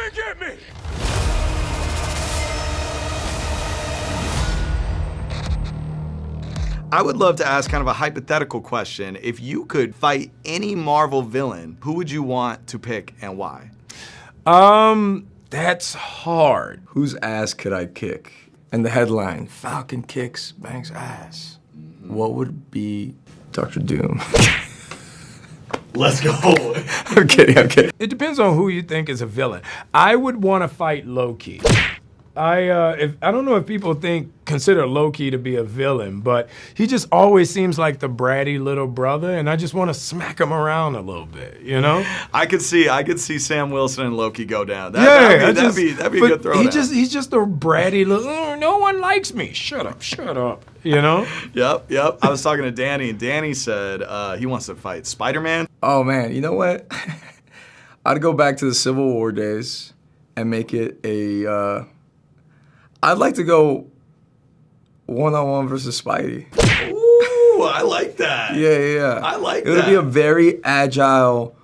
and get me! I would love to ask kind of a hypothetical question. If you could fight any Marvel villain, who would you want to pick and why? That's hard. Whose ass could I kick? And the headline, Falcon kicks Banks' ass. What would be Dr. Doom? Let's go. I'm kidding. It depends on who you think is a villain. I would want to fight Loki. I don't know if people consider Loki to be a villain, but he just always seems like the bratty little brother, and I just want to smack him around a little bit, you know? I could see Sam Wilson and Loki go down. That'd be a good throwdown. He's just a bratty little, no one likes me. Shut up, you know? Yep. I was talking to Danny, and Danny said he wants to fight Spider-Man. Oh man, you know what? I'd go back to the Civil War days and make it a, I'd like to go one-on-one versus Spidey. Ooh, I like that. Yeah. I like that. It would be a very agile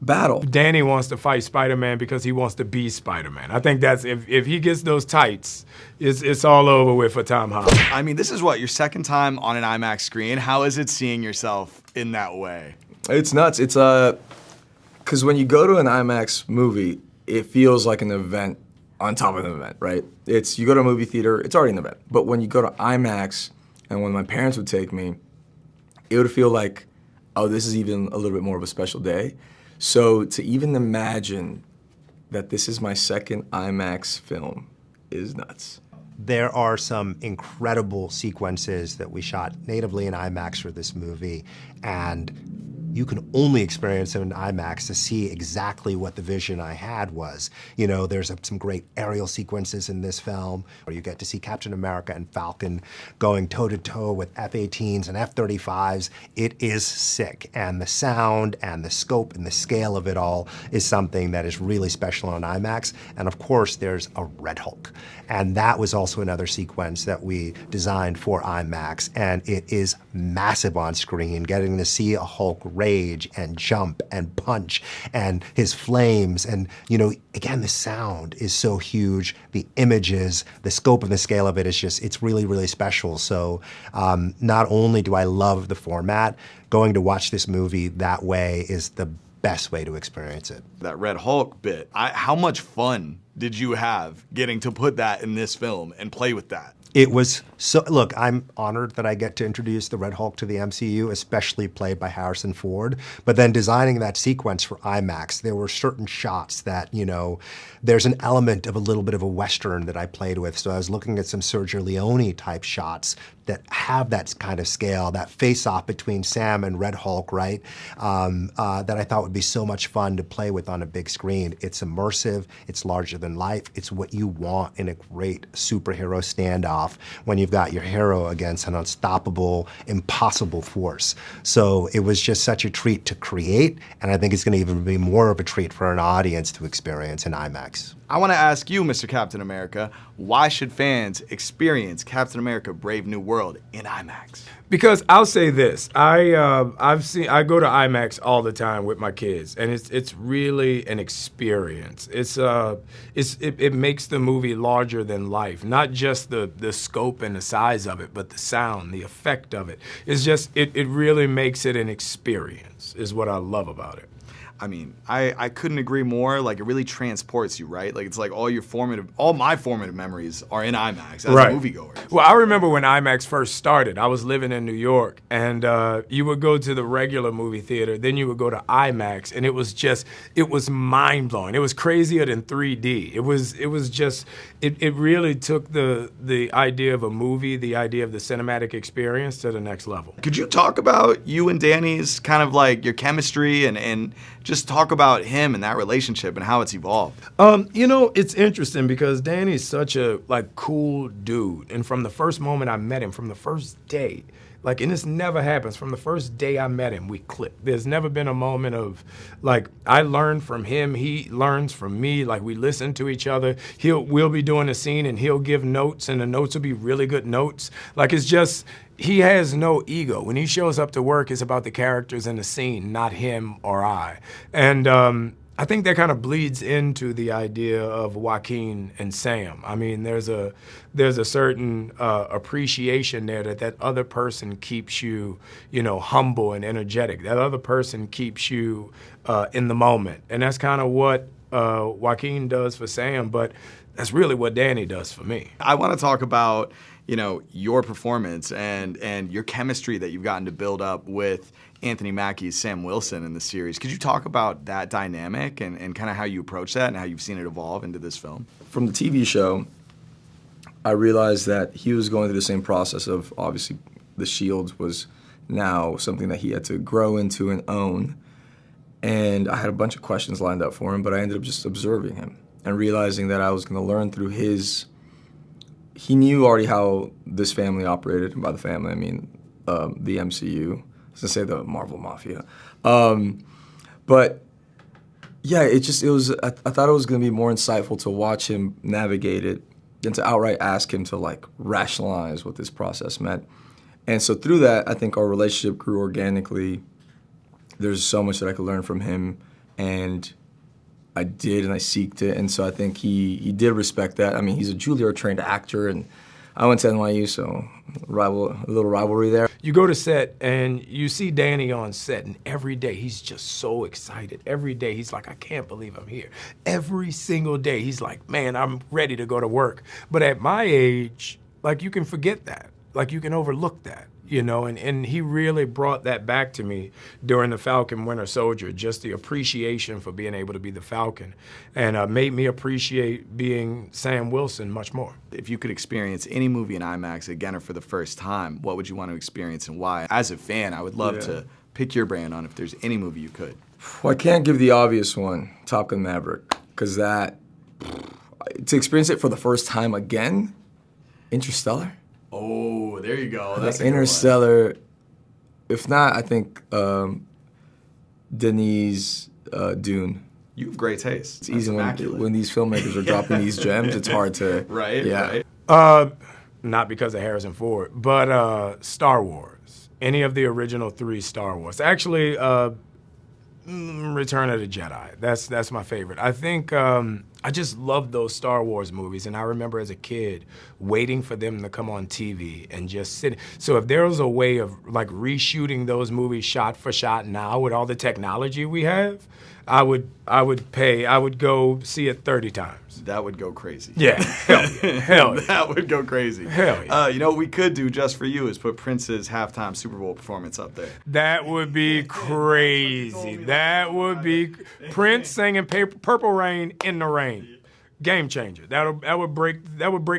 battle. Danny wants to fight Spider-Man because he wants to be Spider-Man. I think that's, if he gets those tights, it's all over with for Tom Holland. I mean, this is what, your second time on an IMAX screen? How is it seeing yourself in that way? It's nuts. It's, because when you go to an IMAX movie, it feels like an event on top of an event, right? You go to a movie theater, it's already an event. But when you go to IMAX, and when my parents would take me, it would feel like, oh, this is even a little bit more of a special day. So to even imagine that this is my second IMAX film is nuts. There are some incredible sequences that we shot natively in IMAX for this movie, and you can only experience it in IMAX to see exactly what the vision I had was. You know, there's some great aerial sequences in this film where you get to see Captain America and Falcon going toe-to-toe with F-18s and F-35s. It is sick, and the sound and the scope and the scale of it all is something that is really special on IMAX. And of course, there's a Red Hulk. And that was also another sequence that we designed for IMAX, and it is massive on screen, getting to see a Hulk rage and jump and punch and his flames. And, you know, again, the sound is so huge. The images, the scope and the scale of it is just, it's really, really special. So not only do I love the format, going to watch this movie that way is the best way to experience it. That Red Hulk bit, how much fun did you have getting to put that in this film and play with that? It was so, look, I'm honored that I get to introduce the Red Hulk to the MCU, especially played by Harrison Ford. But then designing that sequence for IMAX, there were certain shots that, you know, there's an element of a little bit of a Western that I played with. So I was looking at some Sergio Leone type shots that have that kind of scale, that face-off between Sam and Red Hulk, right? That I thought would be so much fun to play with on a big screen. It's immersive, it's larger than life, it's what you want in a great superhero standoff when you've got your hero against an unstoppable, impossible force. So it was just such a treat to create, and I think it's gonna even be more of a treat for an audience to experience in IMAX. I want to ask you, Mr. Captain America, why should fans experience Captain America: Brave New World in IMAX? Because I'll say this, I go to IMAX all the time with my kids, and it's really an experience. It makes the movie larger than life, not just the scope and the size of it, but the sound, the effect of it. It's just it really makes it an experience, is what I love about it. I mean, I couldn't agree more. Like, it really transports you, right? Like, it's like all my formative memories are in IMAX as a moviegoer. Well, I remember when IMAX first started. I was living in New York, and you would go to the regular movie theater, then you would go to IMAX, and it was mind-blowing. It was crazier than 3D. It really took the idea of a movie, the idea of the cinematic experience to the next level. Could you talk about you and Danny's kind of like your chemistry and just talk about him and that relationship and how it's evolved? You know, it's interesting because Danny's such a cool dude, and from the first moment I met him, from the first day, and this never happens. From the first day I met him, we clicked. There's never been a moment of, I learned from him, he learns from me, we listen to each other. We'll be doing a scene and he'll give notes, and the notes will be really good notes. It's just, he has no ego. When he shows up to work, it's about the characters in the scene, not him or I. And I think that kind of bleeds into the idea of Joaquin and Sam. I mean, there's a certain appreciation there that other person keeps you, humble and energetic. That other person keeps you in the moment, and that's kind of what Joaquin does for Sam. But that's really what Danny does for me. I want to talk about your performance and your chemistry that you've gotten to build up with Anthony Mackie's Sam Wilson in the series. Could you talk about that dynamic and kind of how you approach that and how you've seen it evolve into this film? From the TV show, I realized that he was going through the same process of, obviously, the Shield was now something that he had to grow into and own. And I had a bunch of questions lined up for him, but I ended up just observing him and realizing that I was going to learn through his... He knew already how this family operated, and by the family I mean the MCU. I was gonna say the Marvel Mafia. But yeah, I thought it was gonna be more insightful to watch him navigate it than to outright ask him to like rationalize what this process meant. And so through that, I think our relationship grew organically. There's so much that I could learn from him, and I did, and I seeked it. And so I think he did respect that. I mean, he's a Juilliard-trained actor, and I went to NYU, so a little rivalry there. You go to set and you see Danny on set, and every day he's just so excited. Every day he's like, I can't believe I'm here. Every single day he's like, man, I'm ready to go to work. But at my age, like, you can forget that. Like, you can overlook that, and he really brought that back to me during the Falcon Winter Soldier, just the appreciation for being able to be the Falcon, and made me appreciate being Sam Wilson much more. If you could experience any movie in IMAX again or for the first time, what would you want to experience and why? As a fan, I would love to pick your brain on if there's any movie you could. Well, I can't give the obvious one, Top Gun Maverick, because to experience it for the first time again, Interstellar. Oh, there you go. That's a good Interstellar. If not, I think Denis Dune. You have great taste. It's easy when these filmmakers are dropping these gems. It's hard to right. Not because of Harrison Ford, but Star Wars. Any of the original 3 Star Wars. Actually, Return of the Jedi. That's my favorite. I think I just love those Star Wars movies, and I remember as a kid waiting for them to come on TV and just sitting. So if there was a way of like reshooting those movies shot for shot now with all the technology we have, I would go see it 30 times. That would go crazy. Yeah, hell yeah. That would go crazy. Hell yeah. What we could do just for you is put Prince's halftime Super Bowl performance up there. That would be crazy. That would be Prince singing Purple Rain in the rain. Game changer. That would break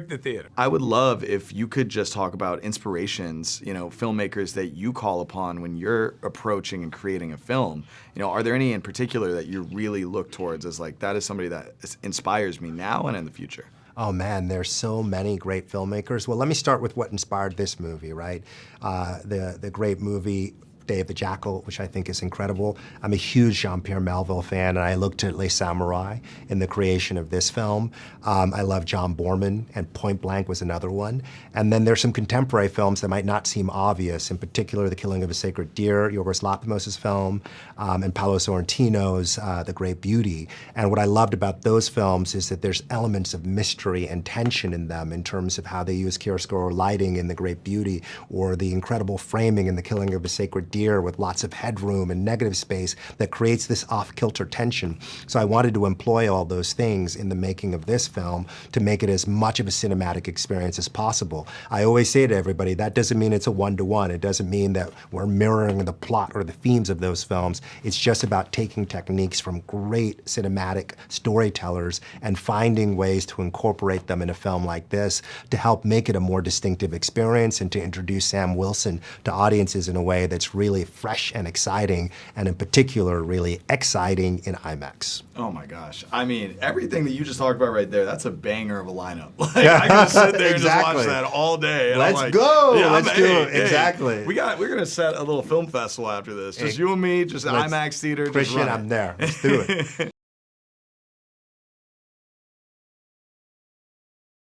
the theater. I would love if you could just talk about inspirations, filmmakers that you call upon when you're approaching and creating a film. Are there any in particular that you really look towards as like, that is somebody that inspires me now and in the future? Oh man, there's so many great filmmakers. Well, let me start with what inspired this movie, right? The great movie Day of the Jackal, which I think is incredible. I'm a huge Jean-Pierre Melville fan, and I looked at Les Samurai in the creation of this film. I love John Borman, and Point Blank was another one. And then there's some contemporary films that might not seem obvious, in particular The Killing of a Sacred Deer, Yorgos Lanthimos' film, and Paolo Sorrentino's The Great Beauty. And what I loved about those films is that there's elements of mystery and tension in them in terms of how they use chiaroscuro lighting in The Great Beauty, or the incredible framing in The Killing of a Sacred Deer with lots of headroom and negative space that creates this off-kilter tension. So I wanted to employ all those things in the making of this film to make it as much of a cinematic experience as possible. I always say to everybody, that doesn't mean it's a one-to-one. It doesn't mean that we're mirroring the plot or the themes of those films. It's just about taking techniques from great cinematic storytellers and finding ways to incorporate them in a film like this to help make it a more distinctive experience and to introduce Sam Wilson to audiences in a way that's really fresh and exciting, and in particular, really exciting in IMAX. Oh my gosh. I mean, everything that you just talked about right there, that's a banger of a lineup. I can sit there and just watch that all day. And Let's go. Yeah, Let's do it. Exactly. We're going to set a little film festival after this. Just you and me, just IMAX theater. Christian, I'm there. Let's do it.